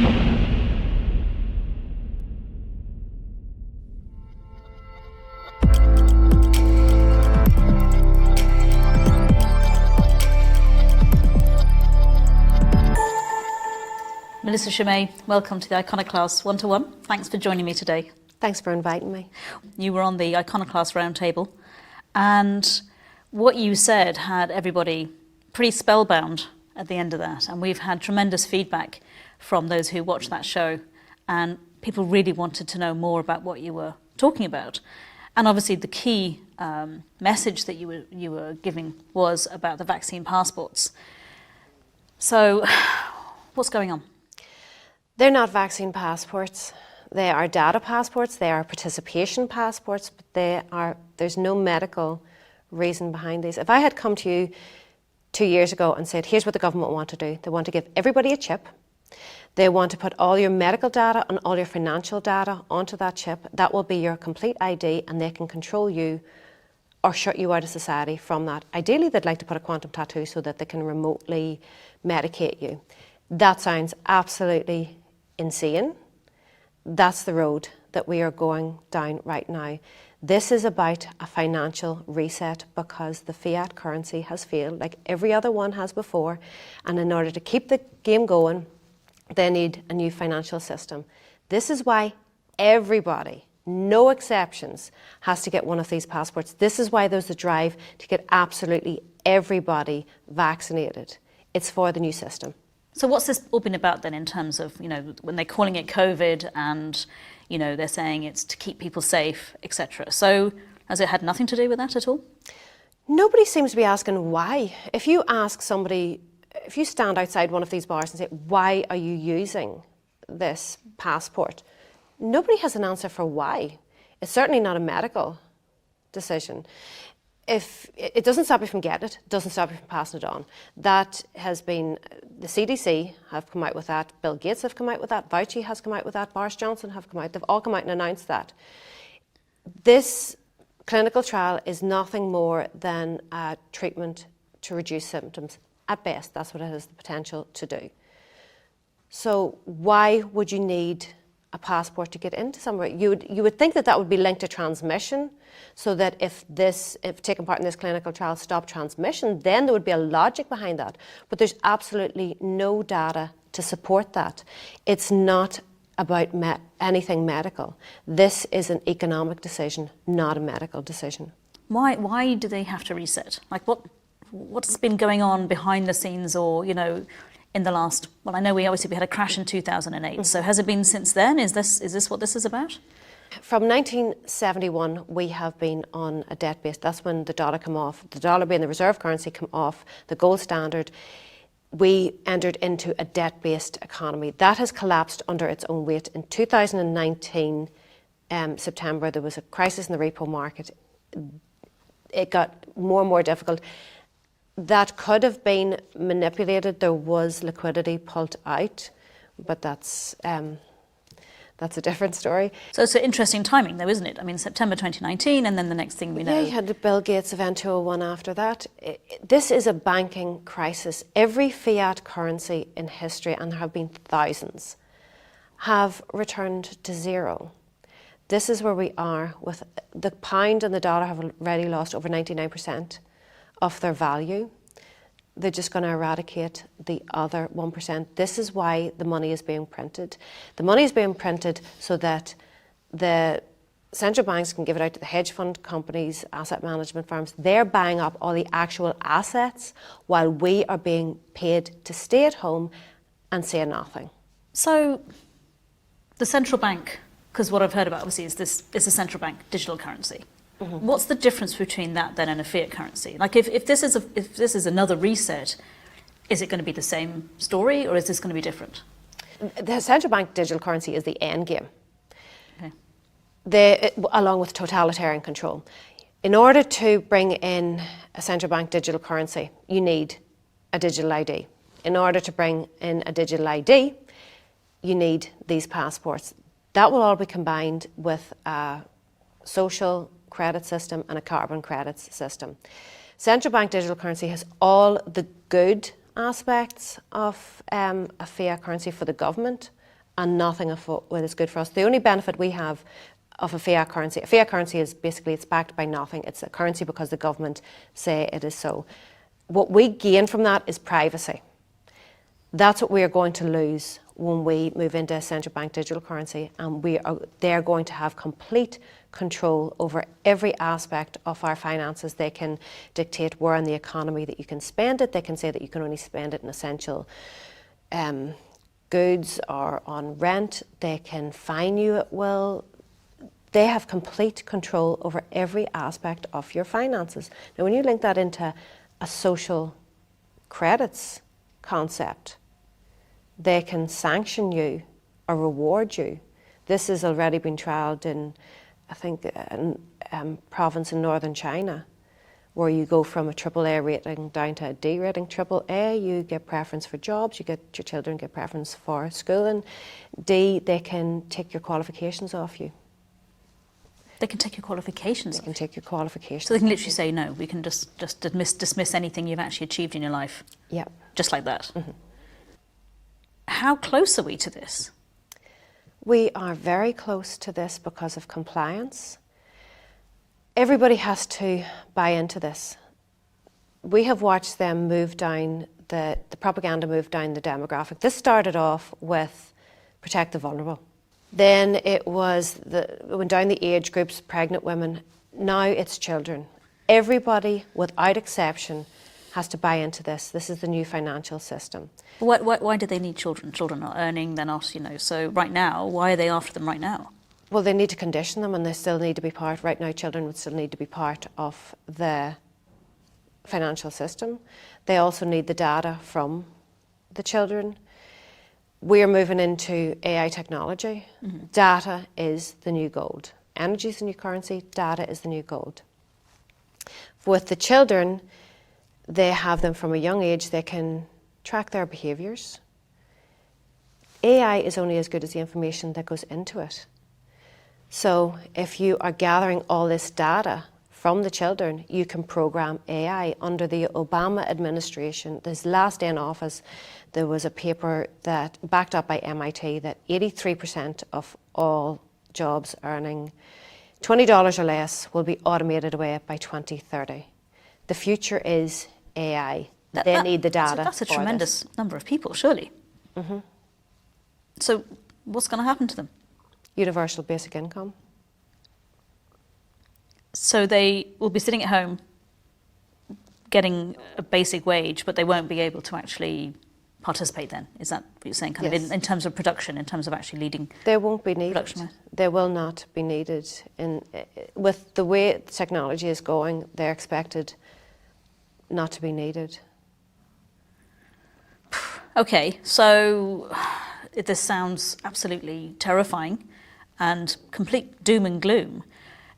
Melissa Ciummei, welcome to the Iconoclast 1-to-1. Thanks for joining me today. Thanks for inviting me. You were on the Iconoclast Roundtable, and what you said had everybody pretty spellbound at the end of that. And we've had tremendous feedback from those who watched that show, and people really wanted to know more about what you were talking about. And obviously the key message that you were giving was about the vaccine passports. So what's going on? They're not vaccine passports. They are data passports. They are participation passports, but there's no medical reason behind these. If I had come to you 2 years ago and said, here's what the government want to do. They want to give everybody a chip. They want to put all your medical data and all your financial data onto that chip. That will be your complete ID, and they can control you or shut you out of society from that. Ideally, they'd like to put a quantum tattoo so that they can remotely medicate you. That sounds absolutely insane. That's the road that we are going down right now. This is about a financial reset because the fiat currency has failed like every other one has before, and in order to keep the game going, they need a new financial system. This is why everybody, no exceptions, has to get one of these passports. This is why there's a drive to get absolutely everybody vaccinated. It's for the new system. So what's this all been about then in terms of, when they're calling it COVID and, they're saying it's to keep people safe, etc. So has it had nothing to do with that at all? Nobody seems to be asking why. If you ask somebody, if you stand outside one of these bars and say, why are you using this passport? Nobody has an answer for why. It's certainly not a medical decision. If it doesn't stop you from getting it, doesn't stop you from passing it on. That has been, the CDC have come out with that, Bill Gates have come out with that, Fauci has come out with that, Boris Johnson have come out, they've all come out and announced that. This clinical trial is nothing more than a treatment to reduce symptoms. At best, that's what it has the potential to do. So why would you need a passport to get into somewhere? You would think that would be linked to transmission, so that if taking part in this clinical trial stopped transmission, then there would be a logic behind that. But there's absolutely no data to support that. It's not about anything medical. This is an economic decision, not a medical decision. Why do they have to reset? Like what's been going on behind the scenes, or in the last, well, I know we had a crash in 2008. Mm-hmm. So has it been since then? Is this what this is about? From 1971, we have been on a debt base. That's when the dollar came off. The dollar being the reserve currency came off, the gold standard. We entered into a debt-based economy. That has collapsed under its own weight. In 2019, September, there was a crisis in the repo market. It got more and more difficult. That could have been manipulated. There was liquidity pulled out, but that's a different story. So it's an interesting timing though, isn't it? I mean, September 2019, and then the next thing we know. Yeah, you had the Bill Gates event 201 after that. This is a banking crisis. Every fiat currency in history, and there have been thousands, have returned to zero. This is where we are. With the pound and the dollar have already lost over 99% of their value. They're just going to eradicate the other 1%. This is why the money is being printed. The money is being printed so that the central banks can give it out to the hedge fund companies, asset management firms. They're buying up all the actual assets while we are being paid to stay at home and say nothing. So the central bank, because what I've heard about obviously is a central bank digital currency. Mm-hmm. What's the difference between that then and a fiat currency? Like if this is another reset, is it going to be the same story, or is this going to be different? The central bank digital currency is the end game. Okay. Along with totalitarian control. In order to bring in a central bank digital currency, you need a digital ID. In order to bring in a digital ID, you need these passports. That will all be combined with a social credit system and a carbon credits system. Central bank digital currency has all the good aspects of a fiat currency for the government and nothing of what is good for us. The only benefit we have of a fiat currency is basically it's backed by nothing. It's a currency because the government say it is so. What we gain from that is privacy. That's what we are going to lose when we move into a central bank digital currency, and they're going to have complete control over every aspect of our finances. They can dictate where in the economy that you can spend it. They can say that you can only spend it in essential goods or on rent. They can fine you at will. They have complete control over every aspect of your finances. Now, when you link that into a social credits concept, they can sanction you or reward you. This has already been trialled in, I think, a province in northern China, where you go from a AAA rating down to a D rating. AAA, you get preference for jobs, your children get preference for schooling. D, they can take your qualifications off you. They can take your qualifications. They can take your qualifications. So they can literally say no. We can just dismiss anything you've actually achieved in your life. Yeah. Just like that. Mm-hmm. How close are we to this? We are very close to this because of compliance. Everybody has to buy into this. We have watched them move down the propaganda move down the demographic. This started off with protect the vulnerable. Then it went down the age groups, pregnant women. Now it's children. Everybody, without exception, has to buy into this. This is the new financial system. Why do they need children? Children are earning, they're not, So right now, why are they after them right now? Well, they need to condition them, and they still need to be part. Right now, children would still need to be part of the financial system. They also need the data from the children. We're moving into AI technology. Mm-hmm. Data is the new gold. Energy is the new currency. Data is the new gold. With the children, they have them from a young age. They can track their behaviours. AI is only as good as the information that goes into it. So if you are gathering all this data from the children, you can program AI. Under the Obama administration, his last day in office, there was a paper that backed up by MIT that 83% of all jobs earning $20 or less will be automated away by 2030. The future is AI. They need the data. So that's a tremendous number of people, surely. Mm-hmm. So what's going to happen to them? Universal basic income. So they will be sitting at home getting a basic wage, but they won't be able to actually participate then? Is that what you're saying? Kind yes. of in terms of production, in terms of actually leading? They won't be needed. Production. They will not be needed. With the way technology is going, they're expected not to be needed. Okay, so this sounds absolutely terrifying and complete doom and gloom.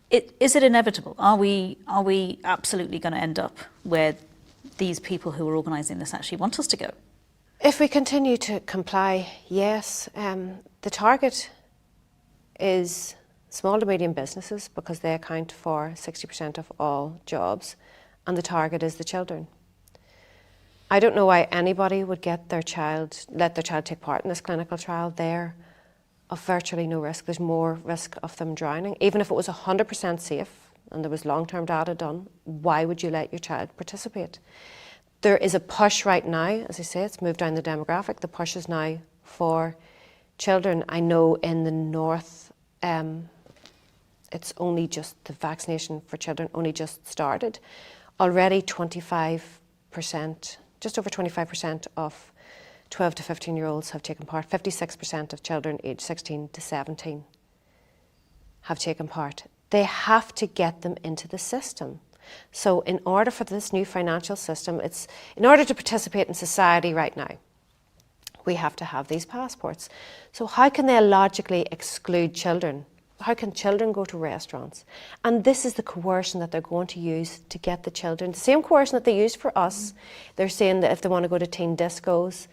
Is it inevitable? Are we absolutely going to end up where these people who are organising this actually want us to go? If we continue to comply, yes. The target is small to medium businesses because they account for 60% of all jobs, and the target is the children. I don't know why anybody would let their child take part in this clinical trial. They're of virtually no risk. There's more risk of them drowning. Even if it was 100% safe and there was long-term data done, why would you let your child participate? There is a push right now, as I say, it's moved down the demographic. The push is now for children. I know in the north, it's only just the vaccination for children only just started. Already 25%, just over 25% of 12 to 15-year-olds have taken part. 56% of children aged 16 to 17 have taken part. They have to get them into the system. So in order for this new financial system, in order to participate in society right now, we have to have these passports. So how can they logically exclude children? How can children go to restaurants? And this is the coercion that they're going to use to get the children. The same coercion that they used for us. They're saying that if they want to go to teen discos,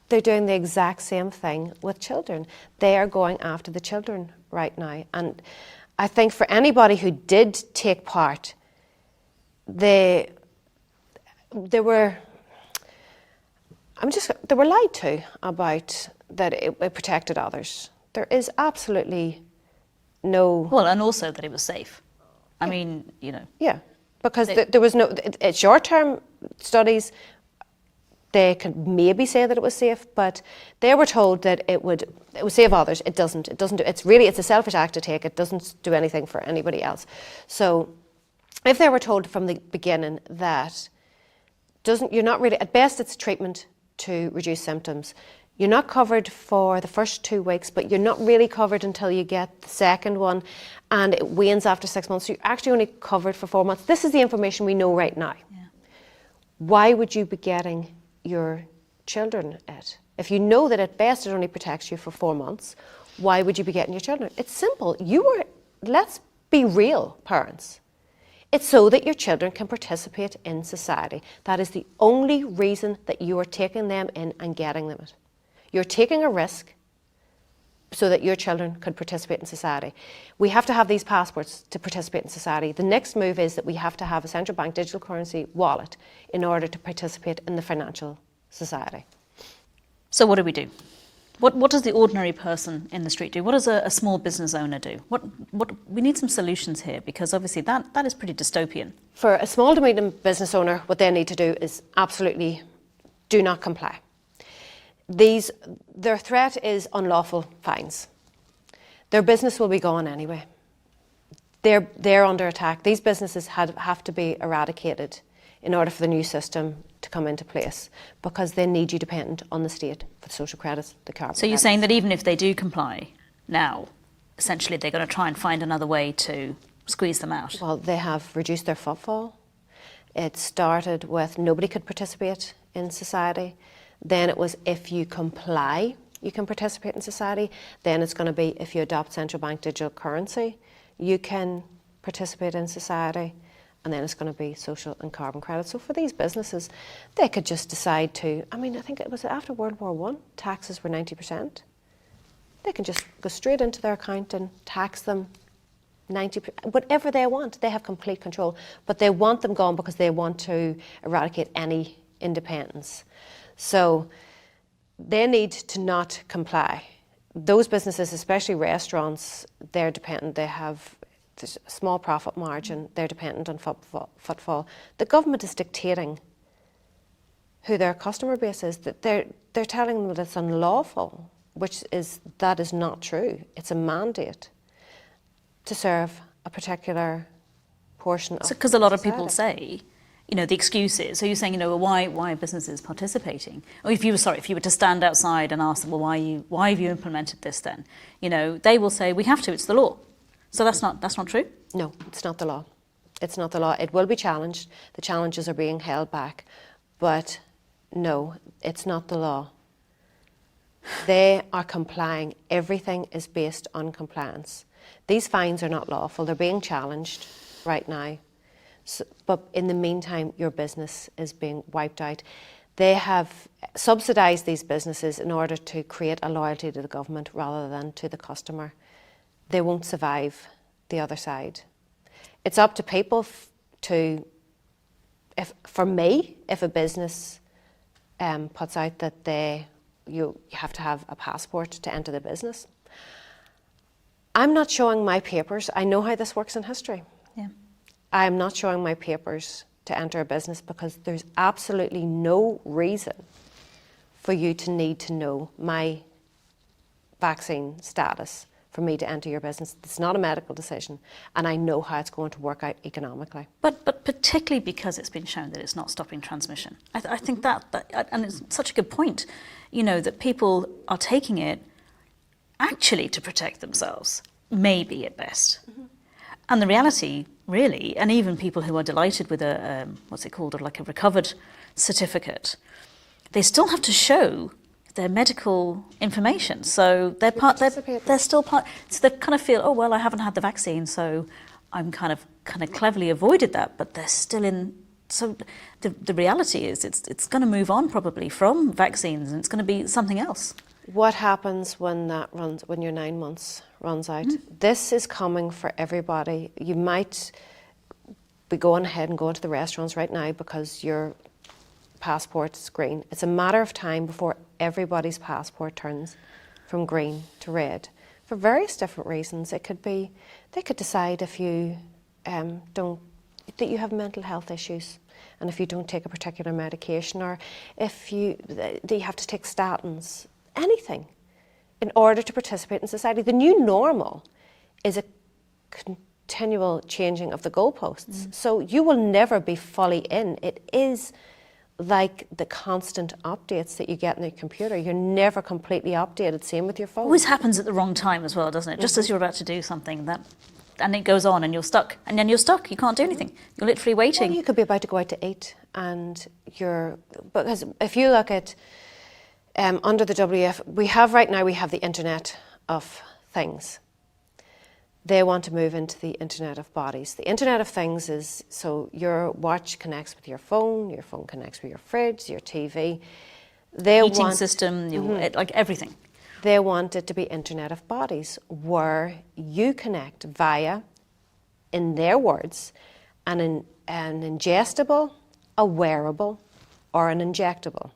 they're doing the exact same thing with children. They are going after the children right now. And I think for anybody who did take part, they were lied to about that it protected others. There is absolutely no... Well, and also that it was safe. I mean, you know. Yeah, because there was no... Short-term studies, they could maybe say that it was safe, but they were told that it would save others. It doesn't. It's a selfish act to take. It doesn't do anything for anybody else. So if they were told from the beginning that you're not really, at best it's treatment to reduce symptoms. You're not covered for the first 2 weeks, but you're not really covered until you get the second one, and it wanes after 6 months. So you're actually only covered for 4 months. This is the information we know right now. Yeah. Why would you be getting your children it? If you know that at best it only protects you for 4 months, why would you be getting your children? It's simple. Let's be real, parents. It's so that your children can participate in society. That is the only reason that you are taking them in and getting them it. You're taking a risk so that your children could participate in society. We have to have these passports to participate in society. The next move is that we have to have a central bank digital currency wallet in order to participate in the financial society. So what do we do? What does the ordinary person in the street do? What does a small business owner do? We need some solutions here, because obviously that is pretty dystopian. For a small to medium business owner, what they need to do is absolutely do not comply. Their threat is unlawful fines. Their business will be gone anyway. They're under attack. These businesses have to be eradicated in order for the new system to come into place, because they need you dependent on the state for the social credits, the carbon So you're credits. saying that even if they do comply now, essentially they're going to try and find another way to squeeze them out? Well, they have reduced their footfall. It started with nobody could participate in society. Then it was if you comply, you can participate in society. Then it's going to be if you adopt central bank digital currency, you can participate in society. And then it's going to be social and carbon credits. So for these businesses, they could just decide to, I think it was after World War I, taxes were 90%. They can just go straight into their account and tax them 90%, whatever they want. They have complete control. But they want them gone because they want to eradicate any independence. So they need to not comply. Those businesses, especially restaurants, they're dependent. They have a small profit margin. They're dependent on footfall. The government is dictating who their customer base is. That they're telling them that it's unlawful, that is not true. It's a mandate to serve a particular portion of because a lot of society. people say, the excuse is, so you're saying, why are businesses participating? Or if you were to stand outside and ask them, well, why have you implemented this then? They will say, we have to, it's the law. So that's not true? No, it's not the law. It's not the law. It will be challenged. The challenges are being held back. But no, it's not the law. They are complying. Everything is based on compliance. These fines are not lawful. They're being challenged right now. So, but in the meantime, your business is being wiped out. They have subsidised these businesses in order to create a loyalty to the government rather than to the customer. They won't survive the other side. It's up to people if a business puts out that you have to have a passport to enter the business, I'm not showing my papers. I know how this works in history. Yeah. I'm not showing my papers to enter a business because there's absolutely no reason for you to need to know my vaccine status for me to enter your business. It's not a medical decision, and I know how it's going to work out economically. But particularly because it's been shown that it's not stopping transmission. I think that, and it's such a good point, that people are taking it actually to protect themselves, maybe at best. Mm-hmm. And the reality, really, and even people who are delighted with a recovered certificate, they still have to show their medical information. So they're still part. So they kind of feel, oh well, I haven't had the vaccine, so I'm kind of cleverly avoided that. But they're still in. So the reality is, it's going to move on probably from vaccines, and it's going to be something else. What happens when your 9 months runs out? This is coming for everybody. You might be going ahead and going to the restaurants right now because your passport is green. It's a matter of time before everybody's passport turns from green to red for various different reasons. It could be they could decide if you that you have mental health issues, and if you don't take a particular medication, or if that you have to take statins, anything, in order to participate in society. The new normal is a continual changing of the goalposts. So you will never be fully in. It is like the constant updates that you get in the computer. You're never completely updated. Same with your phone. Always happens at the wrong time as well, doesn't it? Just as you're about to do something, and it goes on and you're stuck. And then you're stuck. You can't do anything. You're literally waiting. Well, you could be about to go out to eat, and because if you look at under the WF, we have the Internet of Things. They want to move into the Internet of Bodies. The Internet of Things is, so your watch connects with your phone connects with your fridge, your TV. Heating system, like everything. They want it to be Internet of Bodies, where you connect via, in their words, an ingestible, a wearable, or an injectable.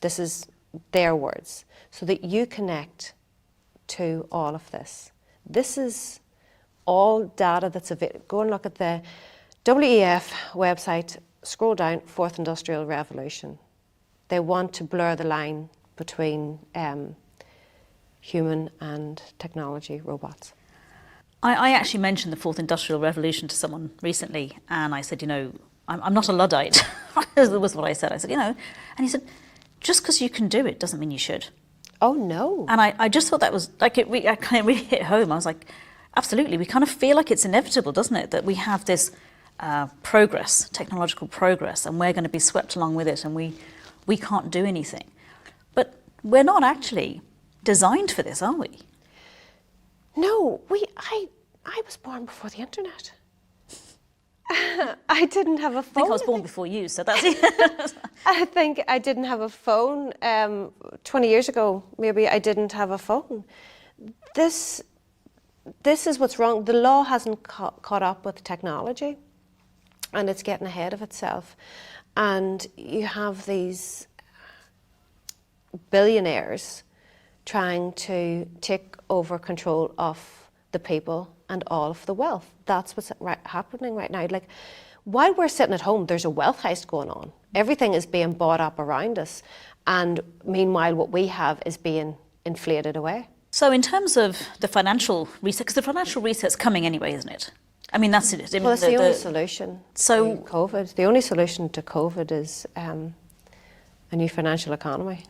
This is their words. So that you connect to all of this. This is all data that's available. Go and look at the WEF website, scroll down, Fourth Industrial Revolution. They want to blur the line between human and technology, robots. I actually mentioned the Fourth Industrial Revolution to someone recently, and I said, I'm not a Luddite. That was what I said. I said, and he said, just because you can do it doesn't mean you should. Oh, no. And I just thought that was, I kind of really hit home. I was like, absolutely. We kind of feel like it's inevitable, doesn't it? That we have this progress, technological progress, and we're going to be swept along with it, and we can't do anything. But we're not actually designed for this, are we? No, I was born before the internet. I didn't have a phone. I think I was born before you, so that's it. I think I didn't have a phone. 20 years ago, maybe I didn't have a phone. This is what's wrong. The law hasn't caught up with technology, and it's getting ahead of itself. And you have these billionaires trying to take over control of the people and all of the wealth. That's what's happening right now. Like, while we're sitting at home, there's a wealth heist going on. Everything is being bought up around us. And meanwhile, what we have is being inflated away. So in terms of the financial reset, because the financial reset's coming anyway, isn't it? I mean, that's it. Well, it's the only solution to COVID. The only solution to COVID is a new financial economy.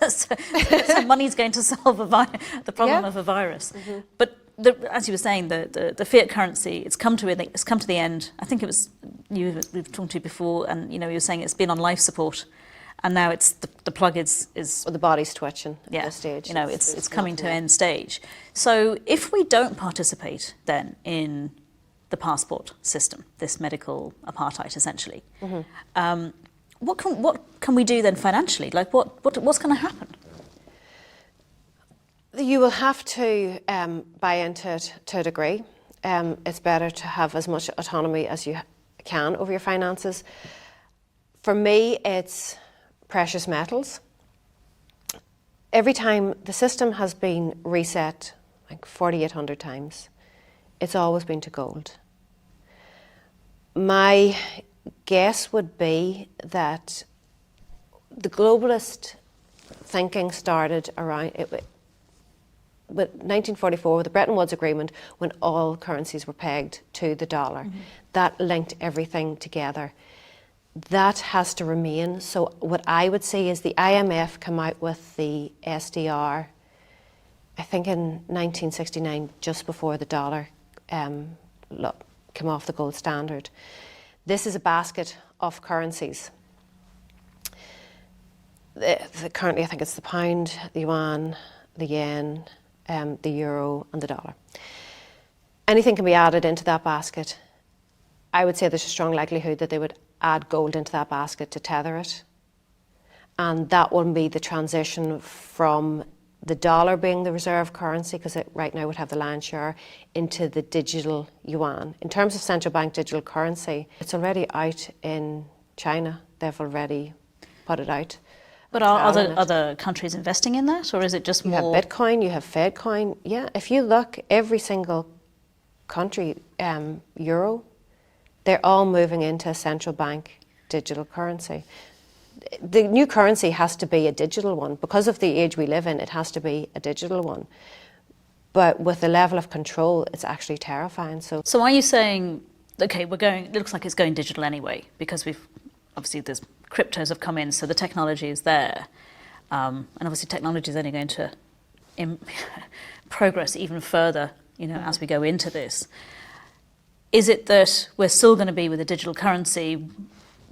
so money's going to solve the problem of a virus. Mm-hmm. But as you were saying, the fiat currency, it's come to the end. I think it was we've talked to you before, and you were saying it's been on life support, and now it's the plug is well, the body's twitching at this stage. It's coming to end stage. So if we don't participate then in the passport system, this medical apartheid essentially. Mm-hmm. What can we do then financially? Like what's going to happen? You will have to buy into it to a degree. It's better to have as much autonomy as you can over your finances. For me, it's precious metals. Every time the system has been reset, like 4,800 times, it's always been to gold. My guess would be that the globalist thinking started around with 1944 with the Bretton Woods Agreement, when all currencies were pegged to the dollar. Mm-hmm. That linked everything together. That has to remain. So what I would say is the IMF came out with the SDR, I think in 1969, just before the dollar came off the gold standard. This is a basket of currencies. Currently, I think it's the pound, the yuan, the yen, the euro and the dollar. Anything can be added into that basket. I would say there's a strong likelihood that they would add gold into that basket to tether it. And that will be the transition from the dollar being the reserve currency, because it right now would have the lion's share, into the digital yuan. In terms of central bank digital currency, it's already out in China. They've already put it out. But are trial in it. other countries investing in that, or is it just You more? have Bitcoin, you have Fedcoin. Yeah, if you look, every single country, euro, they're all moving into a central bank digital currency. The new currency has to be a digital one. Because of the age we live in, it has to be a digital one. But with the level of control, it's actually terrifying. So So are you saying, okay, it looks like it's going digital anyway, because obviously there's cryptos have come in, so the technology is there. And obviously technology is only going to progress even further, as we go into this. Is it that we're still going to be with a digital currency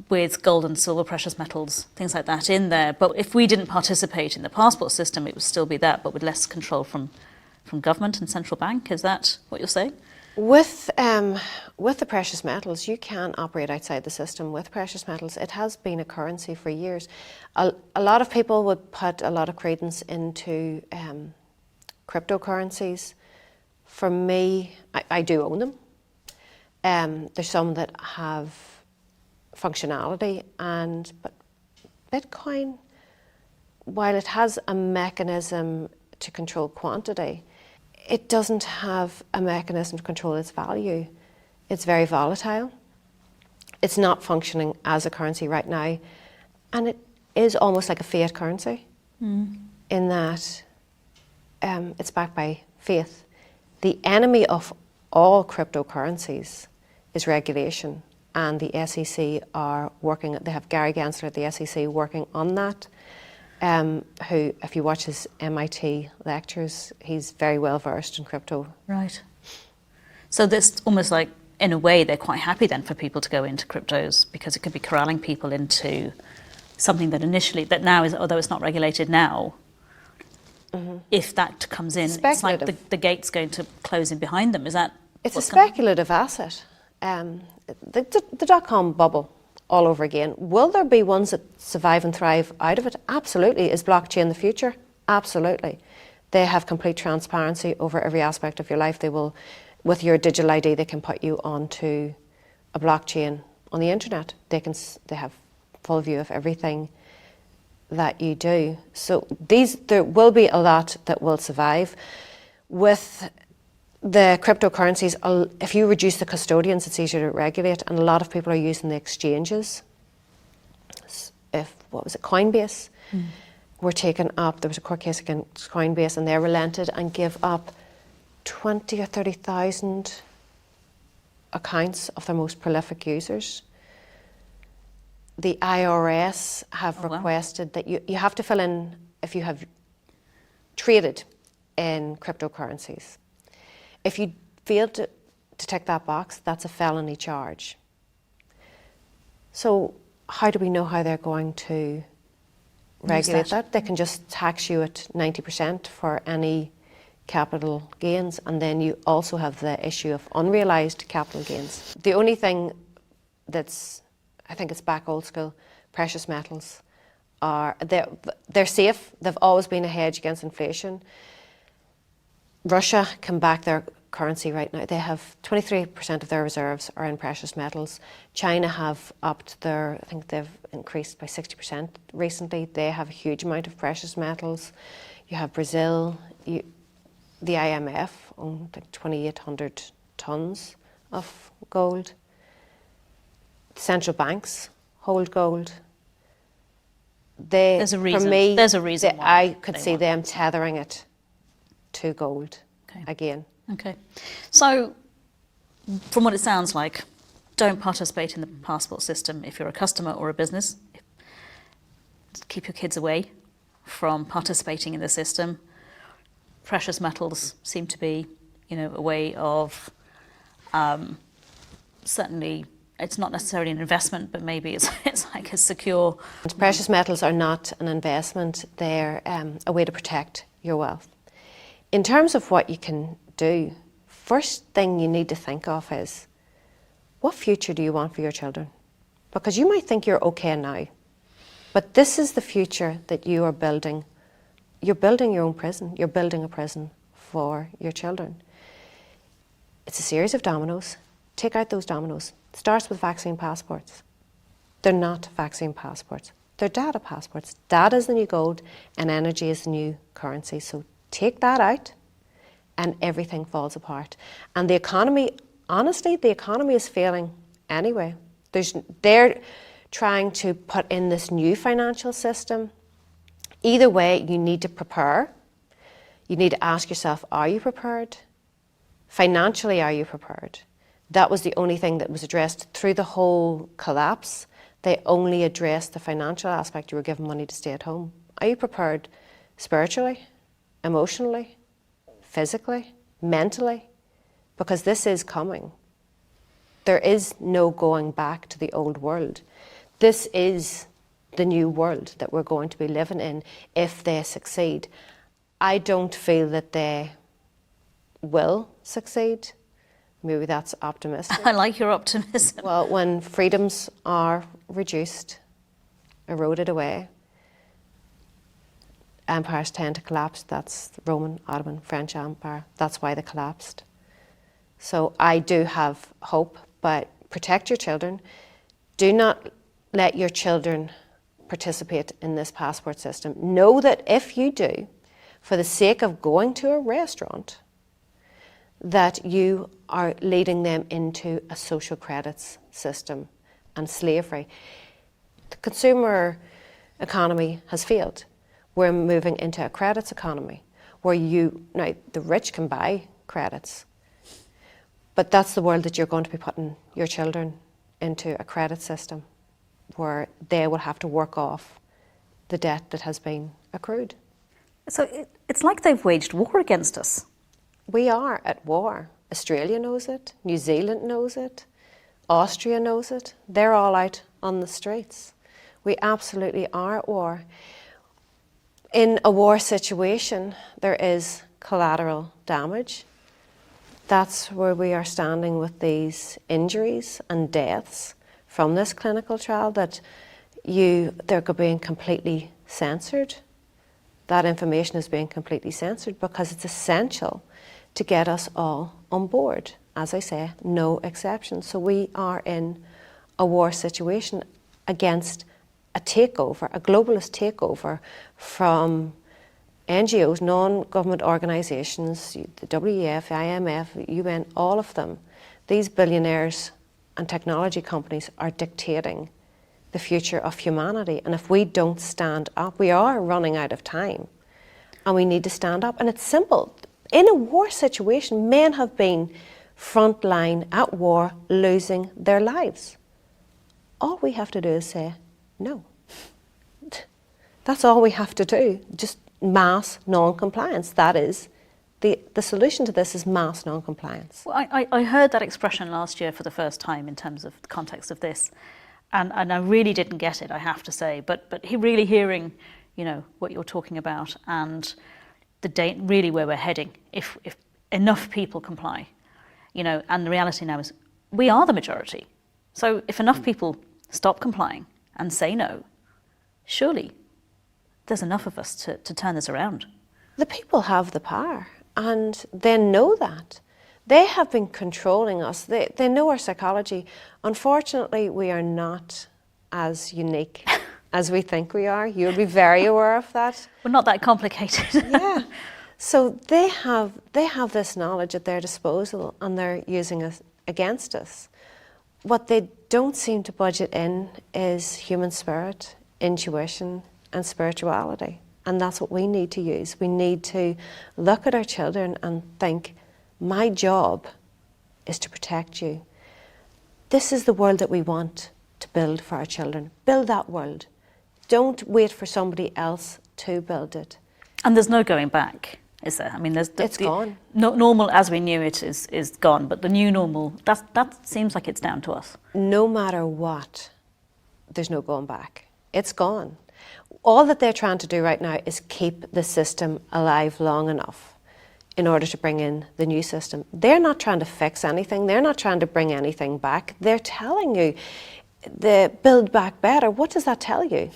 with gold and silver, precious metals, things like that in there? But if we didn't participate in the passport system, it would still be that, but with less control from government and central bank. Is that what you're saying? with the precious metals, you can operate outside the system with precious metals. It has been a currency for years. A lot of people would put a lot of credence into cryptocurrencies. For me, I do own them. There's some that have functionality, but Bitcoin, while it has a mechanism to control quantity, it doesn't have a mechanism to control its value. It's very volatile. It's not functioning as a currency right now, and it is almost like a fiat currency in that it's backed by faith. The enemy of all cryptocurrencies is regulation, and the SEC are working. They have Gary Gensler at the SEC working on that. Who, if you watch his MIT lectures, he's very well versed in crypto. Right. So this almost like, in a way, they're quite happy then for people to go into cryptos, because it could be corralling people into something that now is, although it's not regulated now, if that comes in, it's like the gate's going to close in behind them. Is that? It's a speculative asset. The dot-com bubble all over again. Will there be ones that survive and thrive out of it? Absolutely. Is blockchain the future? Absolutely. They have complete transparency over every aspect of your life. They will, with your digital ID, they can put you onto a blockchain on the internet. They have full view of everything that you do. So there will be a lot that will survive. With the cryptocurrencies, if you reduce the custodians, it's easier to regulate, and a lot of people are using the exchanges. Cuimmei were taken up. There was a court case against Cuimmei, and they relented and gave up 20 or 30,000 accounts of their most prolific users. The IRS have requested that you have to fill in if you have traded in cryptocurrencies. If you fail to tick that box, that's a felony charge. So how do we know how they're going to regulate that? They can just tax you at 90% for any capital gains, and then you also have the issue of unrealised capital gains. The only thing I think it's back old school, precious metals they're safe. They've always been a hedge against inflation. Russia can back their currency right now. They have 23% of their reserves are in precious metals. China have upped I think they've increased by 60% recently. They have a huge amount of precious metals. You have Brazil, the IMF own like 2,800 tons of gold. Central banks hold gold. There's a reason. For me, there's a reason why I could see them tethering it to gold again. Okay. So, from what it sounds like, don't participate in the passport system if you're a customer or a business. Keep your kids away from participating in the system. Precious metals seem to be, a way of certainly. It's not necessarily an investment, but maybe it's like a secure. Precious metals are not an investment. They're a way to protect your wealth. In terms of what you can do, first thing you need to think of is, what future do you want for your children? Because you might think you're okay now, but this is the future that you are building. You're building your own prison. You're building a prison for your children. It's a series of dominoes. Take out those dominoes. It starts with vaccine passports. They're not vaccine passports. They're data passports. Data is the new gold and energy is the new currency. So take that out and everything falls apart. And the economy, honestly, the economy is failing anyway. They're trying to put in this new financial system. Either way, you need to prepare. You need to ask yourself, are you prepared? Financially, are you prepared? That was the only thing that was addressed through the whole collapse. They only addressed the financial aspect. You were given money to stay at home. Are you prepared spiritually, emotionally, physically, mentally? Because this is coming. There is no going back to the old world. This is the new world that we're going to be living in if they succeed. I don't feel that they will succeed. Maybe that's optimistic. I like your optimism. Well, when freedoms are reduced, eroded away, empires tend to collapse. That's the Roman, Ottoman, French Empire. That's why they collapsed. So I do have hope, but protect your children. Do not let your children participate in this passport system. Know that if you do, for the sake of going to a restaurant, that you are leading them into a social credits system and slavery. The consumer economy has failed. We're moving into a credits economy where now the rich can buy credits, but that's the world that you're going to be putting your children into, a credit system where they will have to work off the debt that has been accrued. So it's like they've waged war against us. We are at war. Australia knows it, New Zealand knows it, Austria knows it. They're all out on the streets. We absolutely are at war. In a war situation, there is collateral damage. That's where we are standing with these injuries and deaths from this clinical trial, that they're being completely censored. That information is being completely censored because it's essential to get us all on board. As I say, no exceptions. So we are in a war situation against a takeover, a globalist takeover from NGOs, non-government organisations, the WEF, IMF, UN, all of them. These billionaires and technology companies are dictating the future of humanity. And if we don't stand up, we are running out of time. And we need to stand up. And it's simple. In a war situation, men have been frontline at war, losing their lives. All we have to do is say no. That's all we have to do. Just mass non-compliance. That is the solution to this, is mass non-compliance. Well, I heard that expression last year for the first time in terms of the context of this, and I really didn't get it, I have to say. But really hearing, what you're talking about and really where we're heading, if enough people comply, and the reality now is we are the majority. So if enough people stop complying and say no, surely there's enough of us to turn this around. The people have the power, and they know that. They have been controlling us. They know our psychology. Unfortunately, we are not as unique as we think we are. You'll be very aware of that. We're not that complicated. Yeah. So they have this knowledge at their disposal, and they're using it against us. What they don't seem to budget in is human spirit, intuition, and spirituality. And that's what we need to use. We need to look at our children and think, my job is to protect you. This is the world that we want to build for our children. Build that world. Don't wait for somebody else to build it. And there's no going back, is there? I mean, it's gone. Normal as we knew it is gone, but the new normal, that seems like it's down to us. No matter what, there's no going back. It's gone. All that they're trying to do right now is keep the system alive long enough in order to bring in the new system. They're not trying to fix anything. They're not trying to bring anything back. They're telling you, the build back better. What does that tell you?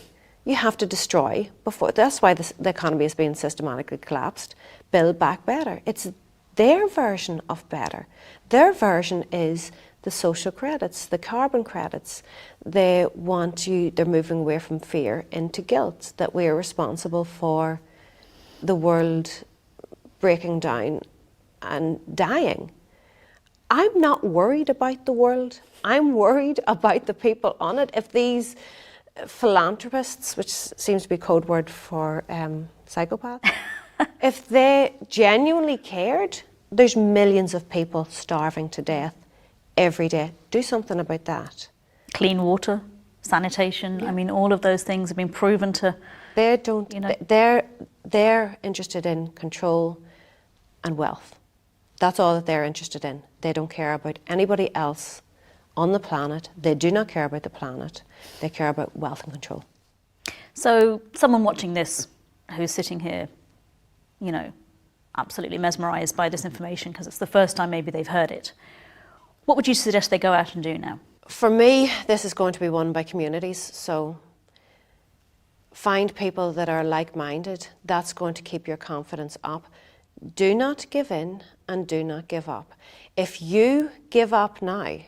You have to destroy before. That's why the economy is being systematically collapsed. Build back better. It's their version of better. Their version is the social credits, the carbon credits. They're moving away from fear into guilt, that we are responsible for the world breaking down and dying. I'm not worried about the world. I'm worried about the people on it. If these philanthropists, which seems to be code word for psychopaths, if they genuinely cared, there's millions of people starving to death every day. Do something about that. Clean water, sanitation, Yeah. I mean, all of those things have been proven to... They're interested in control and wealth. That's all that they're interested in. They don't care about anybody else on the planet. They do not care about the planet. They care about wealth and control. So someone watching this who's sitting here, absolutely mesmerised by this information because it's the first time maybe they've heard it, what would you suggest they go out and do now? For me, this is going to be won by communities. So find people that are like-minded. That's going to keep your confidence up. Do not give in and do not give up. If you give up now,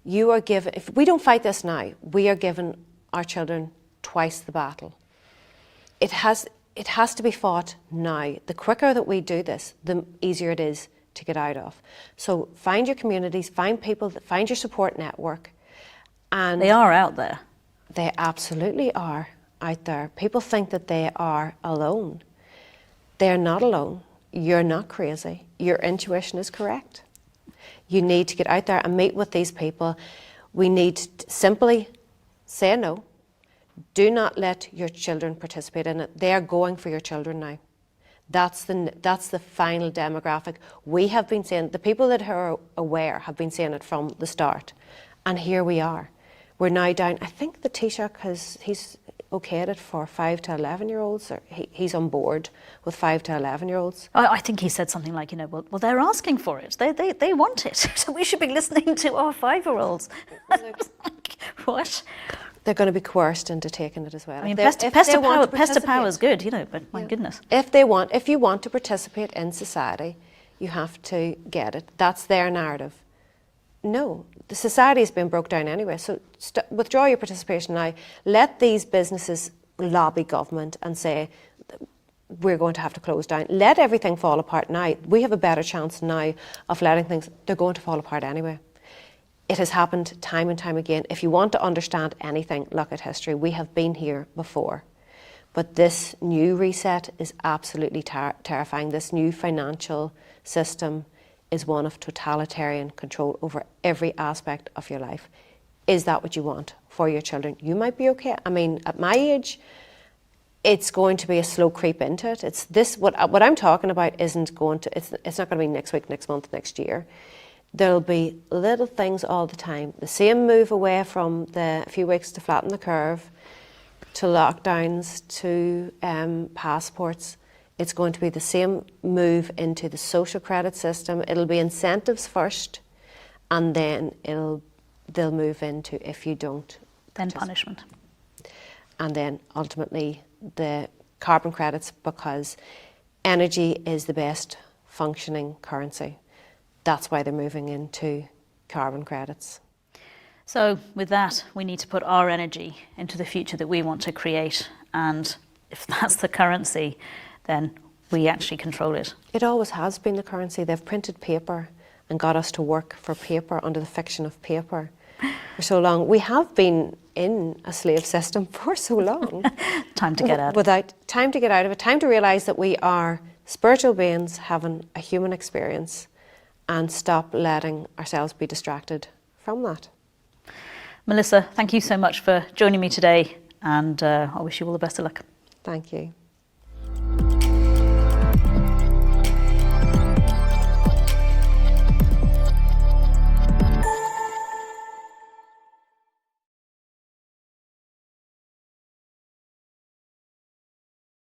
if we don't fight this now, we are giving our children twice the battle. It has to be fought now. The quicker that we do this, the easier it is to get out of. So find your communities, find people, find your support network. And they are out there. They absolutely are out there. People think that they are alone. They're not alone. You're not crazy. Your intuition is correct. You need to get out there and meet with these people. We need to simply say no. Do not let your children participate in it. They are going for your children now. That's the final demographic. We have been saying, the people that are aware have been saying it from the start. And here we are. We're now down, I think the Taoiseach he's okayed it for 5 to 11-year-olds, or he's on board with 5 to 11-year-olds. I think he said something like, well, they're asking for it. They want it. So we should be listening to our 5-year-olds. What? They're going to be coerced into taking it as well. I mean, pest to power is good, but my goodness. If you want to participate in society, you have to get it. That's their narrative. No, the society has been broke down anyway, so withdraw your participation now. Let these businesses lobby government and say, we're going to have to close down. Let everything fall apart now. We have a better chance now of letting things, they're going to fall apart anyway. It has happened time and time again. If you want to understand anything, look at history. We have been here before. But this new reset is absolutely terrifying. This new financial system is one of totalitarian control over every aspect of your life. Is that what you want for your children? You might be okay. I mean, at my age, it's going to be a slow creep into it. It's this, what I'm talking about it's not going to be next week, next month, next year. There'll be little things all the time. The same move away from the few weeks to flatten the curve, to lockdowns, to passports. It's going to be the same move into the social credit system. It'll be incentives first, and then they'll move into if you don't. Then punishment. And then ultimately the carbon credits, because energy is the best functioning currency. That's why they're moving into carbon credits. So with that, we need to put our energy into the future that we want to create. And if that's the currency, then we actually control it. It always has been the currency. They've printed paper and got us to work for paper under the fiction of paper for so long. We have been in a slave system for so long. Time to get out. Time to get out of it. Time to realise that we are spiritual beings having a human experience, and stop letting ourselves be distracted from that. Melissa, thank you so much for joining me today, and I wish you all the best of luck. Thank you.